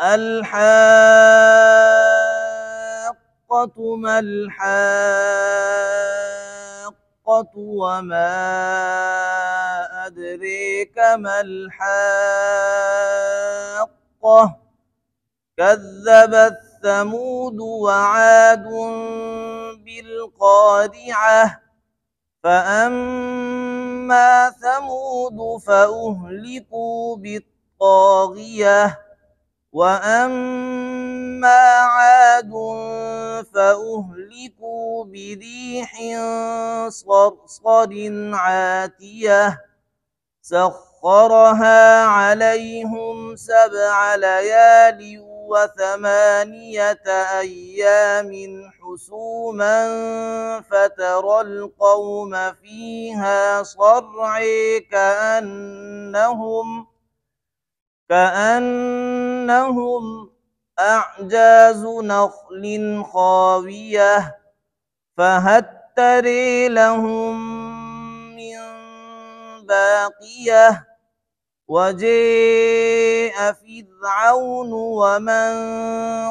الحاقة ما الحاقة وما أدريك ما الحاقة كذبت ثمود وعاد بالقارعة فأما ثمود فأهلكوا بالطاغية وأما عاد فأهلكوا بريح صرصر عاتية سخرها عليهم 7 ليال و8 أيام حسوما فترى القوم فيها صرعى كأنهم أعجاز نخل خاوية فهل ترى لهم من باقية وجاء فرعون ومن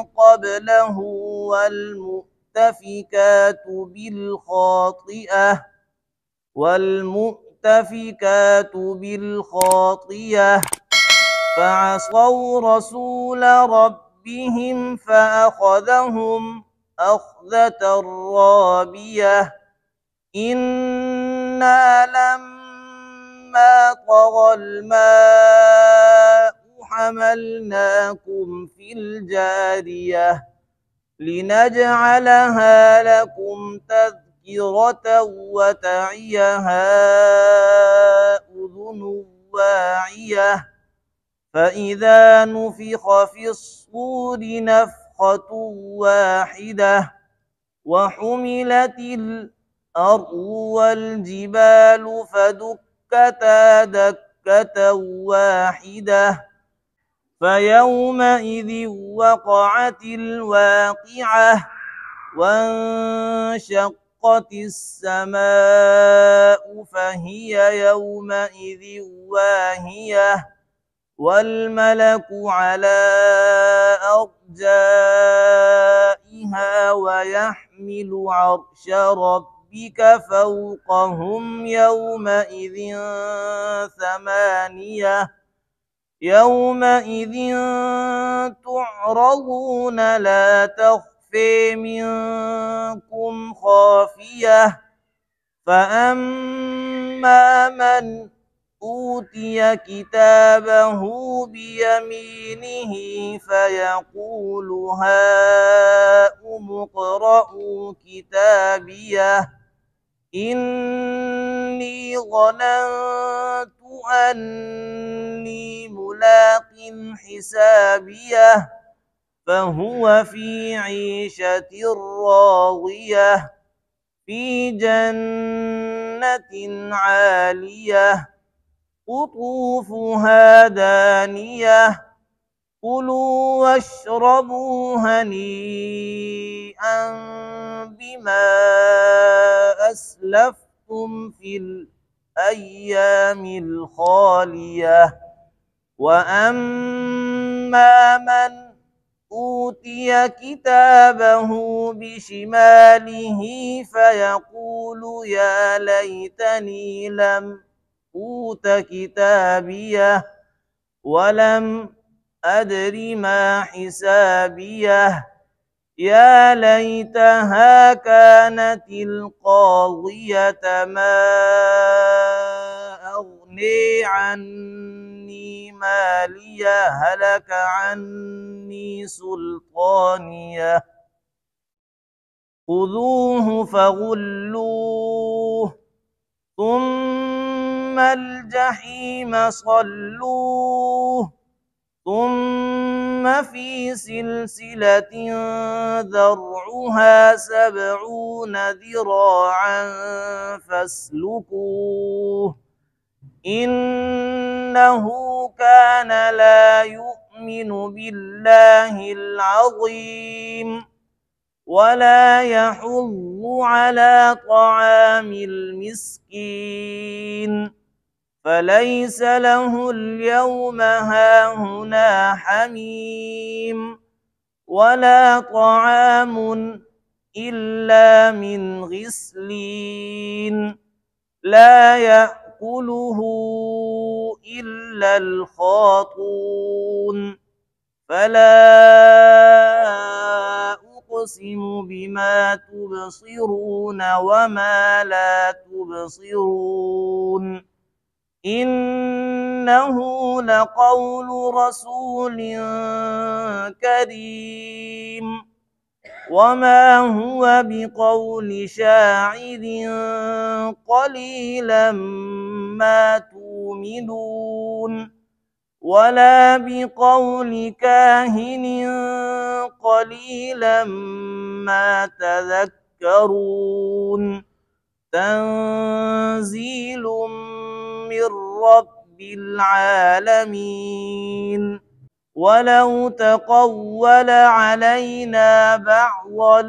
قبله والمؤتفكات بالخاطئة فعصوا رسول ربهم فأخذهم أخذة رابية إنا لما طغى الماء حملناكم في الجارية لنجعلها لكم تذكرة وتعيها أذن واعية فإذا نفخ في الصور نفخة واحدة وحملت الأرض والجبال فدكتا دكة واحدة فيومئذ وقعت الواقعة وانشقت السماء فهي يومئذ واهية والملك على أرجائها ويحمل عرش ربك فوقهم يومئذ تعرضون لا تخفي منكم خافية فأما من أوتي كتابه بيمينه فيقول هاؤم اقرءوا كتابيه إني ظننت أني ملاق حسابيه فهو في عيشة راضية في جنة عالية قطوفها دانية كلوا واشربوا هنيئا بما أسلفتم في الأيام الخالية وأما من أوتي كتابه بشماله فيقول يا ليتني لم أوت كتابيه ولم أدر ما حسابيه يا ليتها كانت القاضية ما أغني عني ماليه هلك عني سلطانيه خذوه فغلوه ثم الجحيم صلوه ثم في سلسلة ذرعها 70 ذراعا فاسلكوه إنه كان لا يؤمن بالله العظيم ولا يحض على طعام المسكين فليس له اليوم هاهنا حميم ولا طعام إلا من غسلين لا يأكله إلا الخاطون فلا أقسم بما تبصرون وما لا تبصرون إنه لقول رسول كريم وما هو بقول شاعر قليلا ما تؤمنون ولا بقول كاهن قليلا ما تذكرون تنزيل من رب العالمين ولو تقول علينا بعض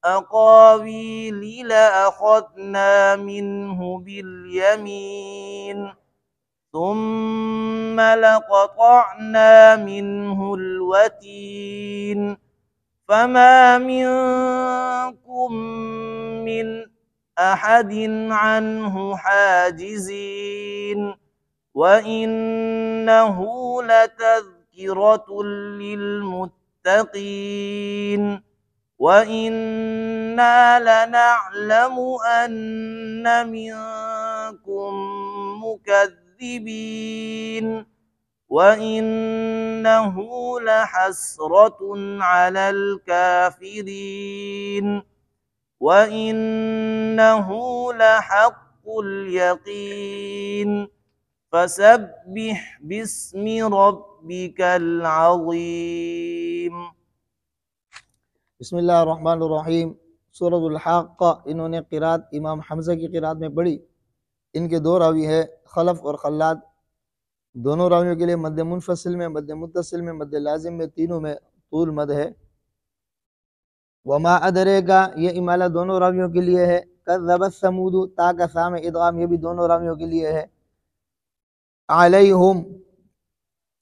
الأقاويل لأخذنا منه باليمين ثم لقطعنا منه الوتين فما منكم من أحد عنه حاجزين وإنه لتذكرة للمتقين وإنا لنعلم أن منكم مكذبين وإنه لحسرة على الكافرين وإنه لحق اليقين فسبح باسم ربك العظيم. بسم اللہ الرحمن الرحیم. سورۃ الحاقہ انہوں نے قرات امام حمزہ کی قرات میں پڑھی. ان کے دو راوی ہے خلف اور خلاد. دونوں راویوں کے لیے مد منفصل میں، مد متصل میں، مد لازم میں، تینوں میں طول مد ہے. وما ادریکا یہ امالہ دونوں راویوں کے لیے ہے. کذبت ثمود تا کا سام ادغام یہ بھی دونوں راویوں کے لیے ہے. علیہم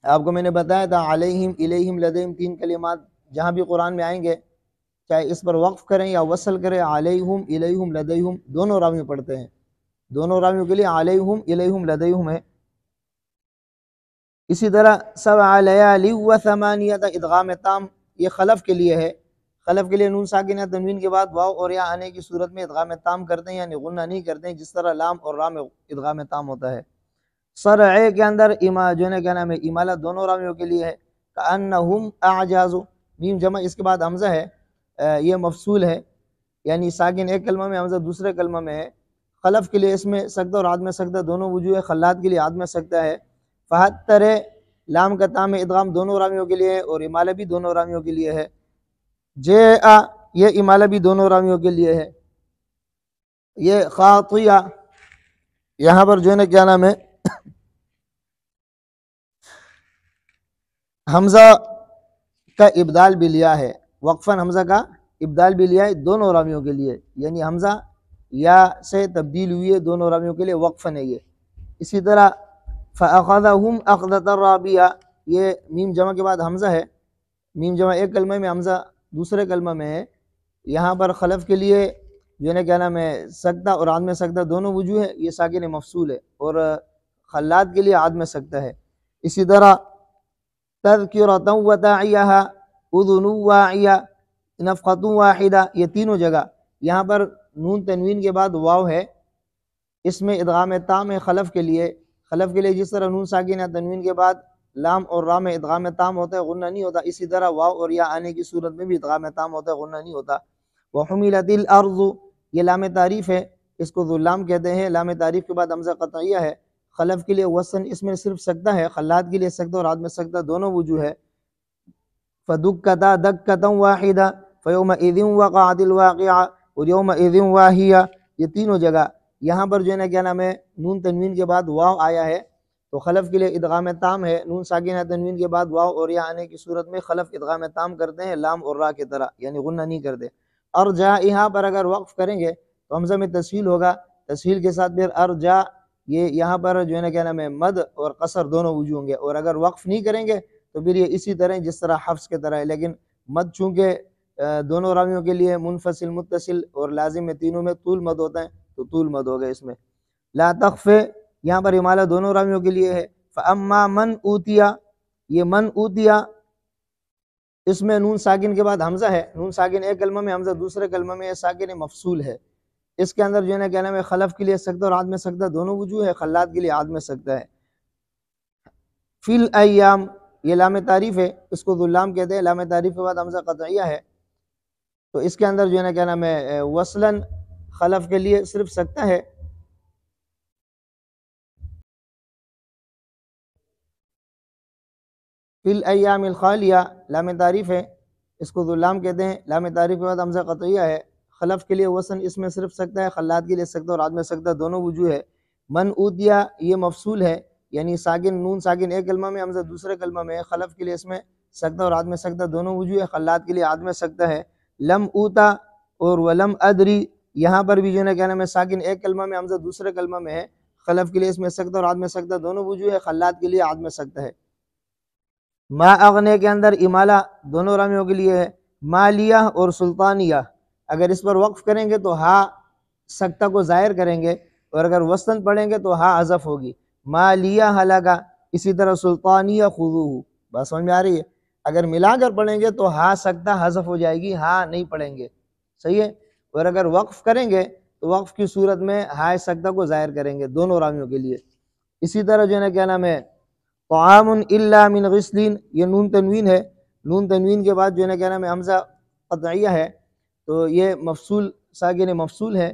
آپ کو میں نے بتایا تھا علیہم الیہم لدیہم تین کلمات جہاں بھی قرآن میں آئیں گے چاہے اس پر وقف کریں یا وصل کریں علیہم الیہم لدیہم دونوں راویوں پڑھتے ہیں. دونوں راویوں کے لیے علیہم الیہم لدیہم ہے. اسی طرح سبع لیالی و ثمانیۃ ادغام تام یہ خلف کے لیے ہے. خلف کے لیے نون ساکنہ تنوین کے بعد واو اور یا آنے کی صورت میں ادغام تام کرتے ہیں، یعنی غنہ نہیں کرتے ہیں، جس طرح لام اور را میں ادغام تام ہوتا ہے. صرع کے اندر جو ہے کیا نام ہے امالہ دونوں راویوں کے لیے ہے. کأنہم اعجاز میم جمع اس کے بعد حمزہ ہے، یہ مفصول ہے، یعنی ساکن ایک کلمہ میں، حمزہ دوسرے کلمہ میں ہے. خلف کے لیے اس میں سکتہ اور عدم سکتہ دونوں وجوہ ہے. خلاد کے لیے عدم سکتہ ہے. فہتر لام کا تام ادغام دونوں راویوں کے لیے ہے اور امالہ بھی دونوں راویوں کے لیے ہے. جیآ یہ امالہ بھی دونوں راویوں کے لیے ہے. یہ خاطیہ یہاں پر جو ہے کیا نام ہے حمزہ کا ابدال بھی لیا ہے. وقفاً حمزہ کا ابدال بھی لیا ہے دونوں راویوں کے لیے، یعنی حمزہ یا سے تبدیل ہوئی ہے دونوں راویوں کے لیے وقفاً ہے یہ. اسی طرح فَأَخَذَهُمْ أَخْذَةً رَابِيَةً یہ میم جمع کے بعد حمزہ ہے. میم جمع ایک کلمہ میں، حمزہ دوسرے کلمہ میں ہے. یہاں پر خلف کے لیے جو ہے کیا نام ہے سکتہ اور عدم سکتہ دونوں وجوہ ہے، یہ ساکن مفصول ہے، اور خلاد کے لیے عدم سکتہ ہے. اسی طرح تذکرۃ وتعیہا اذن واعیہ نفقۃ واحدہ یہ تینوں جگہ یہاں پر نون تنوین کے بعد واو ہے، اس میں ادغام تام ہے خلف کے لیے. خلف کے لیے جس طرح نون ساکن تنوین کے بعد لام اور را میں ادغام تام ہوتا ہے غنہ نہیں ہوتا، اسی طرح واو اور یا آنے کی صورت میں بھی ادغام تام ہوتا ہے غنہ نہیں ہوتا. وحملت الارض یہ لام تعریف ہے، اس کو ذو لام کہتے ہیں. لام تعریف کے بعد حمزہ قطعیہ ہے. خلف کے لیے وسن اس میں صرف سکتہ ہے، خلاد کے لیے سکتہ اور عدم سکتہ دونوں وجوہ ہے. فدکتا دکتا واحدہ فیومئذ وقعت الواقعہ ویومئذ واہیہ یہ تینوں جگہ یہاں پر جو ہے کیا نام ہے نون تنوین کے بعد واو آیا ہے تو خلف کے لیے ادغام تام ہے. نون ساکنہ تنوین کے بعد واو اور یا آنے کی صورت میں خلف ادغام تام کرتے ہیں لام اور را کی طرح، یعنی غنہ نہیں کرتے. ارجا یہاں پر اگر وقف کریں گے تو حمزہ میں تسہیل ہوگا، تسہیل کے ساتھ پھر ارجا یہ یہاں پر جو ہے نا کیا نام ہے مد اور قصر دونوں وجوہ ہوں گے، اور اگر وقف نہیں کریں گے تو پھر یہ اسی طرح جس طرح حفظ کے طرح ہے، لیکن مد چونکہ دونوں راویوں کے لیے منفصل متصل اور لازم میں تینوں میں طول مد ہوتا ہے تو طول مد ہوگا اس میں۔ لا تخف یہاں پر امالہ دونوں راویوں کے لیے ہے۔ فاما من اوتیا، یہ من اوتیا اس میں نون ساکن کے بعد حمزہ ہے، نون ساکن ایک کلمہ میں، حمزہ دوسرے کلمہ میں، ساکن مفصول ہے۔ اس کے اندر جو ہے نا کیا نام ہے خلف کے لیے سکتہ اور عدم سکتہ دونوں وجوہ ہے، خلات کے لیے عدم سکتہ ہے۔ فی الایام یہ لام تعریف ہے، اس کو ذو اللام کہتے ہیں، لام تعریف کے بعد حمزہ قطعیہ ہے، تو اس کے اندر جو ہے نا کیا نام ہے وصلاً خلف کے لیے صرف سکتہ ہے۔ فی الایام الخالیہ لام تعریف ہے، اس کو ذو اللام کہتے ہیں، لام تعریف کے بعد حمزہ قطعیہ ہے، خلف کے لیے وصل اس میں صرف سکتہ ہے، خلات کے لیے سکتہ اور عدم سکتہ دونوں وجوہ ہے۔ من اوتیا یہ مفصول ہے، یعنی ساکن نون ساکن ایک کلمہ میں، حمزہ دوسرے کلمہ میں، خلف کے لیے اس میں سکتہ اور عدم سکتہ دونوں وجوہ ہے، خلات کے لیے عدم سکتہ ہے۔ لم اوتا اور ولم ادری یہاں پر بھی جو ہے نا کیا نام ہے ساکن ایک کلمہ میں، حمزہ دوسرے کلمہ میں ہے، خلف کے لیے اس میں سکتہ اور عدم سکتہ دونوں وجوہ ہے، خلات کے لیے عدم سکتہ ہے۔ ما اغنے کے اندر امالہ دونوں رامیوں کے لیے ہے، مالیہ اور سلطانیہ، اگر اس پر وقف کریں گے تو ہا سکتہ کو ظاہر کریں گے، اور اگر وصلاً پڑھیں گے تو ہا حذف ہوگی، مالیہ ہلاکا، اسی طرح سلطانیہ خذوہ، بات سمجھ میں آ رہی ہے؟ اگر ملا کر پڑھیں گے تو ہا سکتہ حذف ہو جائے گی، ہا نہیں پڑھیں گے، صحیح ہے؟ اور اگر وقف کریں گے تو وقف کی صورت میں ہا سکتہ کو ظاہر کریں گے دونوں رامیوں کے لیے۔ اسی طرح جو ہے نا کیا نام ہے طعام الا من غسلین، یہ نون تنوین ہے، نون تنوین کے بعد جو ہے نا کیا نام ہے حمزہ قطعیہ ہے، تو یہ مفصول ساکن مفصول ہے،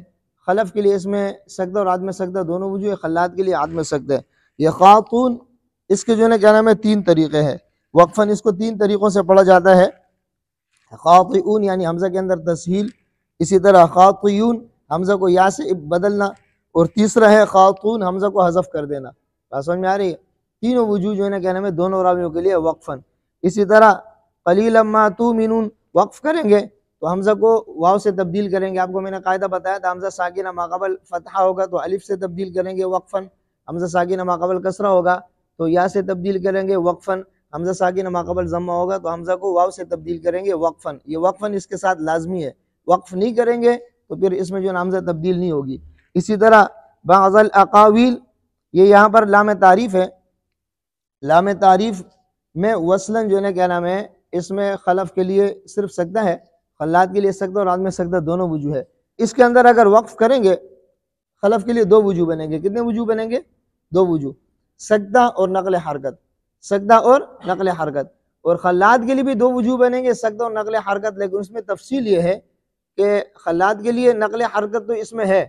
خلف کے لیے اس میں سکتہ اور عدم سکتہ دونوں وجوہ ہے، خلات کے لیے عدم سکتہ ہے۔ یہ خاتون اس کے جو ہے نا کیا نام ہے تین طریقے ہیں، وقفاً اس کو تین طریقوں سے پڑھا جاتا ہے، خاطئون یعنی حمزہ کے اندر تسہیل، اسی طرح خاطیون حمزہ کو یا سے بدلنا، اور تیسرا ہے خاتون حمزہ کو حذف کر دینا، بات سمجھ میں آ رہی ہے؟ تینوں وجوہ جو ہے نا کیا نام ہے دونوں راویوں کے لیے وقفاً۔ اسی طرح قلیلا ما تؤمنون وقف کریں گے تو حمزہ کو واو سے تبدیل کریں گے، آپ کو میں نے قاعدہ بتایا تھا، حمزہ ساکنہ ما قبل فتحہ ہوگا تو الف سے تبدیل کریں گے وقفاً، حمزہ ساکنہ ما قبل کسرہ ہوگا تو یا سے تبدیل کریں گے وقفاً، حمزہ ساکنہ ما قبل ضمہ ہوگا تو حمزہ کو واو سے تبدیل کریں گے وقفاً، یہ وقفاً اس کے ساتھ لازمی ہے، وقف نہیں کریں گے تو پھر اس میں جو حمزہ تبدیل نہیں ہوگی۔ اسی طرح بعض الاقاویل یہ یہاں پر لام تعریف ہے، لام تعریف میں وصلاً جو ہے نا کیا نام ہے اس میں خلف کے لیے صرف سکتہ ہے، خلات کے لیے سکتہ اور عدم سکتہ دونوں وجوہ ہے۔ اس کے اندر اگر وقف کریں گے خلف کے لیے دو وجوہ بنیں گے، کتنے وجوہ بنیں گے؟ دو وجوہ، سکتہ اور نقل حرکت، سکتہ اور نقل حرکت، اور خلات کے لیے بھی دو وجوہ بنیں گے، سکتہ اور نقل حرکت، لیکن اس میں تفصیل یہ ہے کہ خلات کے لیے نقل حرکت تو اس میں ہے،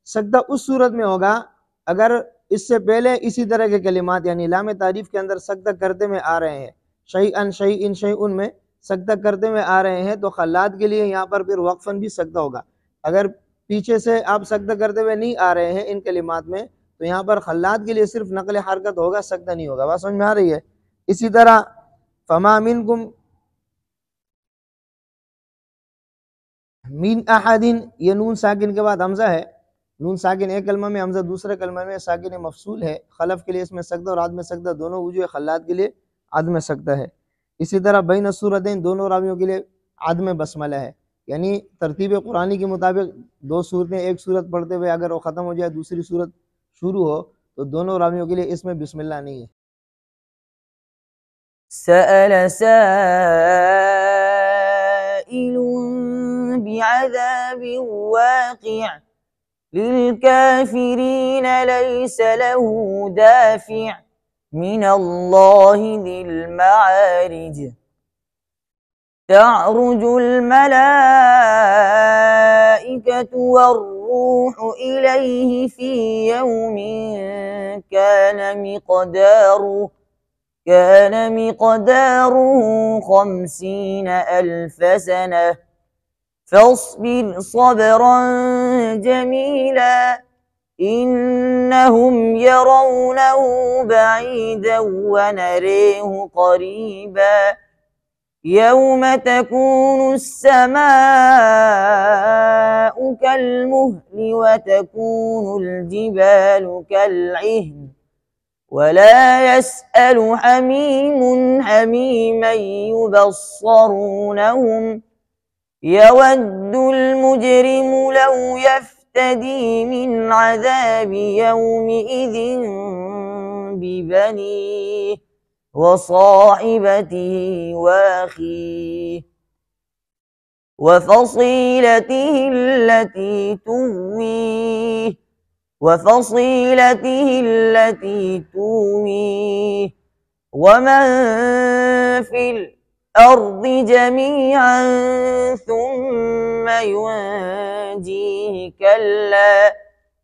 سکتہ اس صورت میں ہوگا اگر اس سے پہلے اسی طرح کے کلمات یعنی لام تعریف کے اندر سکتہ کرتے میں آ رہے ہیں، شیئن شیئن شیئن میں سکتہ کرتے میں آ رہے ہیں تو خلات کے لیے یہاں پر پھر وقفاً بھی سکتہ ہوگا، اگر پیچھے سے آپ سکتہ کرتے ہوئے نہیں آ رہے ہیں ان کلمات میں تو یہاں پر خلات کے لیے صرف نقل حرکت ہوگا، سکتہ نہیں ہوگا، بات سمجھ میں آ رہی ہے؟ اسی طرح فما منکم من احد، یہ نون ساکن کے بعد حمزہ ہے، نون ساکن ایک کلمہ میں، حمزہ دوسرے کلمہ میں، ساکن مفصول ہے، خلف کے لیے اس میں سکتہ اور عدم سکتہ دونوں وجوہ، خلات کے لیے عدم سکتہ ہے۔ اسی طرح بین السورتین دونوں راویوں کے لیے عدم بسملہ ہے، یعنی ترتیب قرآنی کے مطابق دو صورتیں ایک صورت پڑھتے ہوئے اگر وہ ختم ہو جائے دوسری صورت شروع ہو تو دونوں راویوں کے لیے اس میں بسم اللہ نہیں ہے۔ سأل سائل بعذاب واقع للكافرين ليس له دافع من الله ذي المعارج تعرج الملائكة والروح إليه في يوم كان مقداره 50,000 سنة فاصبر صبرا جميلا إنهم يرونه بعيدا ونريه قريبا يوم تكون السماء كالمهل وتكون الجبال كالعهن ولا يسأل حميم حميما يبصرونهم يود المجرم لو يفتدي من عذاب يومئذ ببنيه وصاحبته وأخيه وفصيلته التي تؤويه ومن في الأرض جميعا ثم ينجيه كلا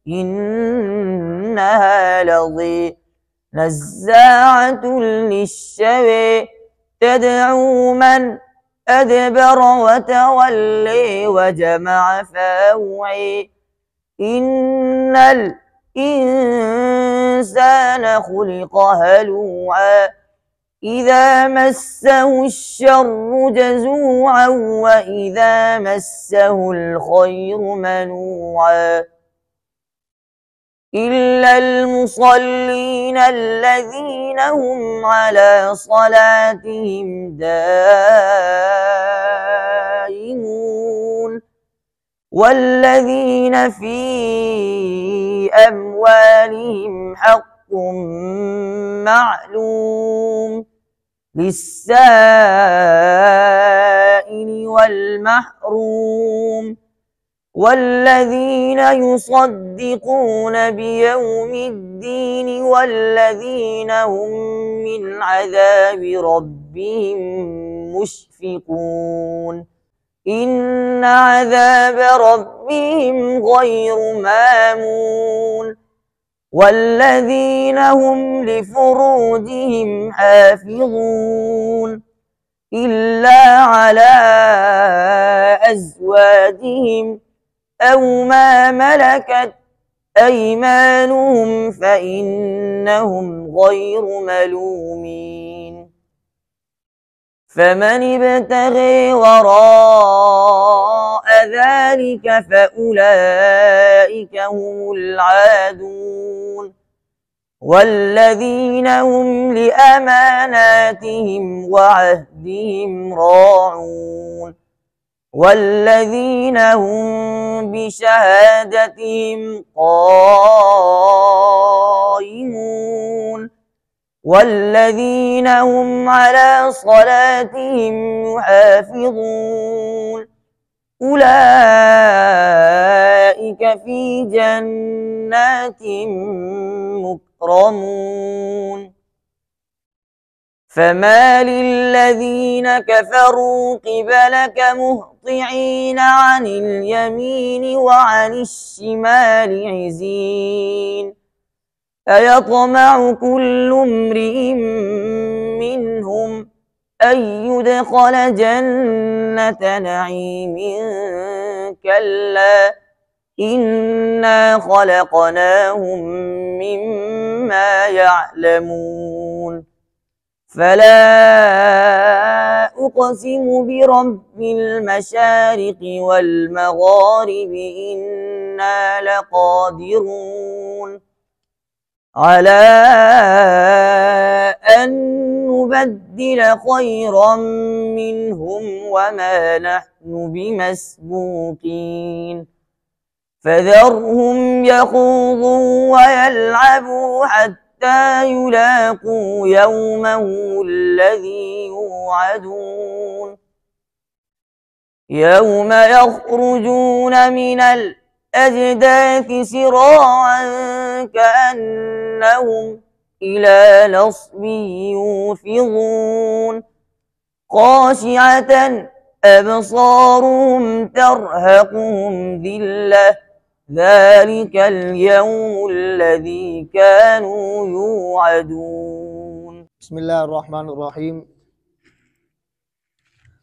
إنها لظى نزاعة للشوى تدعو من أدبر وتولي وجمع فاوعي إن الإنسان خلق هلوعا إذا مسه الشر جزوعا وإذا مسه الخير منوعا إلا المصلين الذين هم على صلاتهم دائمون والذين في أموالهم حق معلوم للسائل والمحروم والذين يصدقون بيوم الدين والذين هم من عذاب ربهم مشفقون إن عذاب ربهم غير مامون والذين هم لفروجهم حافظون إلا على أزواجهم أو ما ملكت أيمانهم فإنهم غير ملومين فمن ابتغي وراء ذلك فأولئك هم العادون والذين هم لأماناتهم وعهدهم راعون والذين هم بشهادتهم قائمون والذين هم على صلاتهم يحافظون أولئك في جنات مكرمون فما للذين كفروا قبلك مهطعين عن اليمين وعن الشمال عزين أيطمع كل امرئ منهم أن يدخل جنة نعيم كلا إنا خلقناهم مما يعلمون فلا أقسم برب المشارق والمغارب إنا لقادرون على أن نبدل خيرا منهم وما نحن بمسبوقين فذرهم يخوضوا ويلعبوا حتى يلاقوا يومهم الذي يوعدون يوم يخرجون من الأجداث سراعا كأنهم إلى نصب يوفضون خاشعة أبصارهم ترهقهم ذلة ذلك اليوم الذي كانوا يوعدون بسم الله الرحمن الرحيم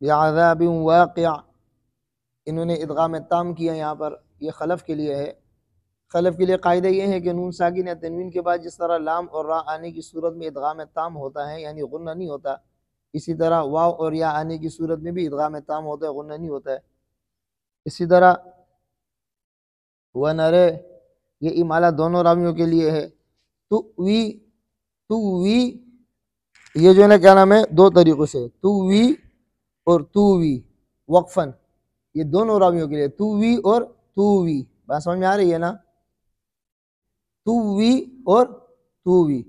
بعذاب واقع، انہوں نے ادغام تام کیا یہاں پر، یہ خلف کے لیے ہے۔ خلف کے لیے قاعدہ یہ ہے کہ نون ساکن یا تنوین کے بعد جس طرح لام اور را آنے کی صورت میں ادغام تام ہوتا ہے یعنی غنہ نہیں ہوتا، اسی طرح واو اور یا آنے کی صورت میں بھی ادغام تام ہوتا ہے، غنہ نہیں ہوتا ہے۔ اسی طرح ونرے، یہ امالہ دونوں راویوں کے لیے ہے۔ تو وی یہ جو ہے نا کیا نام ہے، دو طریقوں سے، تو وی اور تو وی وقفن، یہ دونوں راویوں کے لیے، تو وی اور تو وی، بات سمجھ میں آ رہی ہے نا؟ تو وی اور تو وی،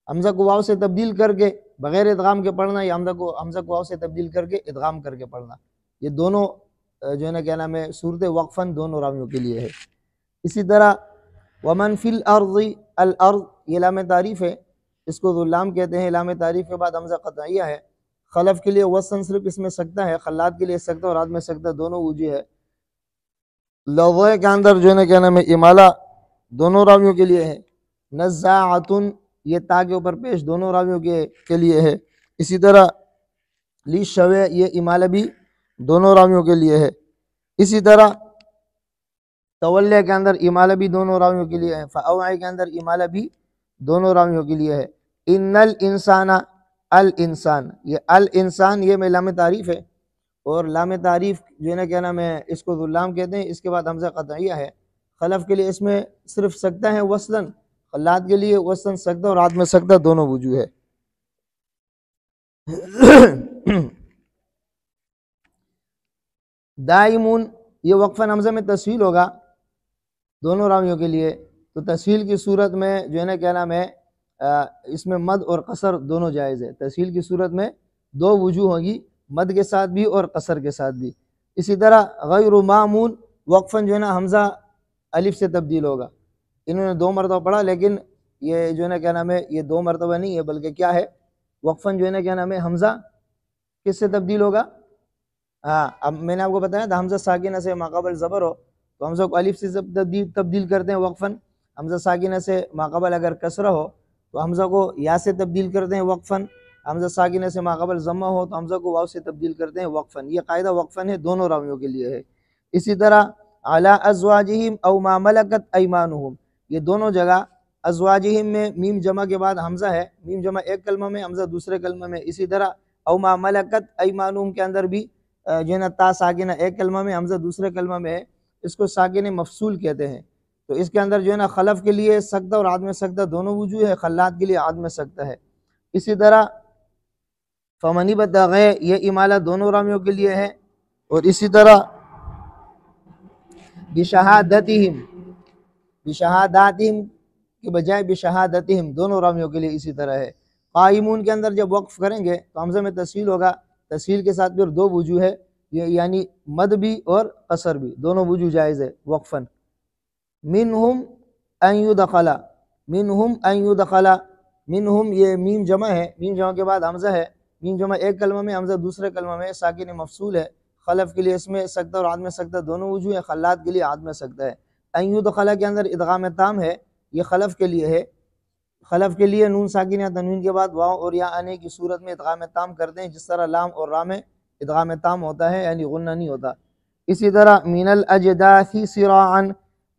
حمزہ کو واو سے تبدیل کر کے بغیر ادغام کے پڑھنا، یا حمزہ کو واو سے تبدیل کر کے ادغام کر کے پڑھنا، یہ دونوں جو ہے نا کیا نام ہے صورت وقفن دونوں راویوں کے لیے ہے۔ اسی طرح ومن فی الارض، الارض یہ لام تعریف ہے، اس کو ذو لام کہتے ہیں، لام تعریف کے بعد حمزہ قطعیہ ہے۔ خلف کے لیے وصن صرف اس میں سکتہ ہے، خلات کے لیے سکتہ اور رات میں سکتہ، دونوں وجہ ہے۔ لغوے کے اندر جو ہے نا کیا نام ہے امالہ دونوں راویوں کے لیے ہے۔ نزاعتن یہ تا کے اوپر پیش دونوں راویوں کے لیے ہے۔ اسی طرح لی شوے یہ امالہ بھی دونوں راویوں کے لیے ہے۔ اسی طرح تولیہ کے اندر امالہ بھی دونوں راویوں کے لیے ہے۔ فاوعی کے اندر امالہ بھی دونوں راویوں کے لیے ہے۔ ان الانسان، الانسان یہ الانسان یہ میں لام تعریف ہے، اور لام تعریف جو ہے نا کیا نام ہے اس کو ذو لام کہتے ہیں، اس کے بعد حمزہ قطعیہ ہے۔ خلف کے لیے اس میں صرف سکتہ ہے وصلاً، خلات کے لیے وصلاً سکتہ اور رات میں سکتہ، دونوں وجوہ ہے۔ دائمون یہ وقفاً حمزہ میں تسہیل ہوگا دونوں راویوں کے لیے، تو تسہیل کی صورت میں جو ہے نا کیا نام ہے اس میں مد اور قصر دونوں جائز ہے۔ تسہیل کی صورت میں دو وجوہ ہوگی، مد کے ساتھ بھی اور قصر کے ساتھ بھی۔ اسی طرح غیر معمون وقفاً جو ہے نا حمزہ الف سے تبدیل ہوگا، انہوں نے دو مرتبہ پڑھا، لیکن یہ جو ہے نا کیا نام ہے یہ دو مرتبہ نہیں ہے، بلکہ کیا ہے وقفاً جو ہے نا کیا نام ہے حمزہ کس سے تبدیل ہوگا؟ ہاں اب میں نے آپ کو بتایا تھا حمزہ ساکنہ سے ماقبل زبر ہو تو حمزہ کو الف سے تبدیل کرتے ہیں وقفاً، حمزہ ساکنہ سے ماقبل اگر کسرہ ہو تو حمزہ کو یا سے تبدیل کرتے ہیں وقفاً، حمزہ ساکنہ سے ماقبل ضمہ ہو تو حمزہ کو واو سے تبدیل کرتے ہیں وقفاً۔ یہ قاعدہ وقفاً ہے، دونوں راویوں کے لیے ہے۔ اسی طرح علی ازواجہم او ما ملکت ایمانہم، یہ دونوں جگہ ازواجہم میں میم جمع کے بعد حمزہ ہے، میم جمع ایک کلمہ میں، حمزہ دوسرے کلمہ میں۔ اسی طرح او ما ملکت ایمانہم کے اندر بھی جو ہے نا تا ساکنہ ایک کلمہ میں، حمزہ دوسرے کلمہ میں ہے، اس کو ساکن مفصول کہتے ہیں۔ تو اس کے اندر جو ہے نا خلف کے لیے سکتہ اور عدم سکتہ دونوں وجوہ ہے، خلات کے لیے عدم سکتہ ہے۔ اسی طرح فمن ابتغى یہ امالہ دونوں رامیوں کے لیے ہے، اور اسی طرح بشہادتہم، بشہاداتہم کے بجائے بشہادتہم دونوں رامیوں کے لیے اسی طرح ہے۔ قائمون کے اندر جب وقف کریں گے تو حمزہ میں تسہیل ہوگا، تسہیل کے ساتھ پھر دو وجوہ ہے، یعنی مد بھی اور قصر بھی، دونوں وجوہ جائز ہے وقفاً۔ منہم ان یدخل، منہم ان یدخل، منہم یہ میم جمع ہے، میم جمع کے بعد حمزہ ہے، میم جمع ایک کلمہ میں، حمزہ دوسرے کلمہ میں، ساکن مفصول ہے۔ خلف کے لیے اس میں سکتہ اور عدم سکتہ دونوں وجوہ ہے، خلات کے لیے عدم سکتہ ہے۔ ان یدخل کے اندر ادغام تام ہے، یہ خلف کے لیے ہے۔ خلف کے لیے نون ساکن یا تنوین کے بعد واو اور یا آنے کی صورت میں ادغام تام کرتے ہیں، جس طرح لام اور را میں ادغام تام ہوتا ہے، یعنی غنہ نہیں ہوتا۔ اسی طرح من الاجداث سراعا،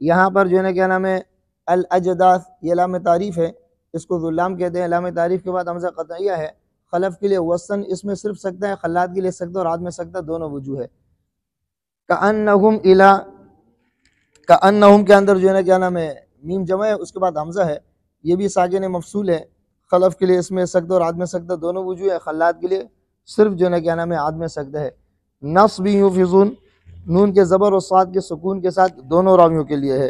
یہاں پر جو ہے نا کیا نام ہے الاجداث یہ لام تعریف ہے، اس کو ذو لام کہتے ہیں، لام تعریف کے بعد حمزہ قطعیہ ہے۔ خلف کے لیے وصن اس میں صرف سکتہ ہے، خلات کے لیے سکتہ اور عدم سکتہ دونوں وجوہ ہے۔ کأنہم الی، کأنہم کے اندر جو ہے نا کیا نام ہے میم جمع ہے، اس کے بعد حمزہ ہے، یہ بھی ساکن مفصول ہے۔ خلف کے لیے اس میں سکتہ اور عدم سکتہ دونوں وجوہ ہے، خلات کے لیے صرف جو ہے نا کیا نام ہے عدم سکتہ ہے۔ نصب یوفزون نون کے زبر اور صاد کے سکون کے ساتھ دونوں راویوں کے لیے ہے،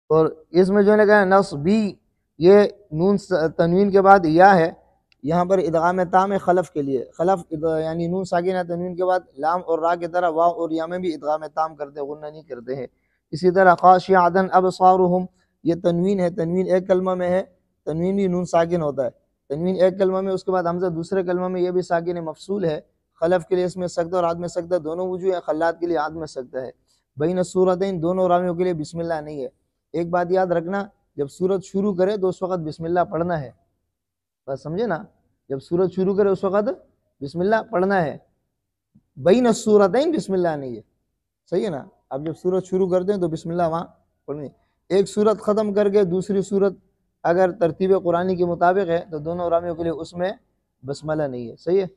اور اس میں جو ہے نا کہا نصبی یہ نون تنوین کے بعد یا ہے، یہاں پر ادغام تام ہے خلف کے لیے، خلف یعنی نون ساکنہ تنوین کے بعد لام اور را کی طرح واو اور یا میں بھی ادغام تام کرتے ہیں، غنہ نہیں کرتے ہیں۔ اسی طرح خاشعۃ ابصارہم یہ تنوین ہے، تنوین ایک کلمہ میں ہے، تنوین بھی نون ساکن ہوتا ہے، تنوین ایک کلمہ میں، اس کے بعد حمزہ دوسرے کلمہ میں، یہ بھی ساکن مفصول ہے۔ خلف کے لیے اس میں سکتہ اور عدم سکتہ دونوں وجوہ ہے، خلات کے لیے عدم سکتہ ہے۔ بین السورتین دونوں رامیوں کے لیے بسم اللہ نہیں ہے۔ ایک بات یاد رکھنا، جب سورت شروع کرے تو اس وقت بسم اللہ پڑھنا ہے، بس سمجھے نا، جب سورت شروع کرے اس وقت بسم اللہ پڑھنا ہے، بین السورتین بسم اللہ نہیں ہے، صحیح ہے نا؟ اب جب سورت شروع کرتے ہیں تو بسم اللہ وہاں پڑھنی ہے۔ ایک سورت ختم کر کے دوسری سورت اگر ترتیب قرآنی کے مطابق ہے تو دونوں رامیوں کے لیے اس میں بسملہ نہیں ہے، صحیح ہے۔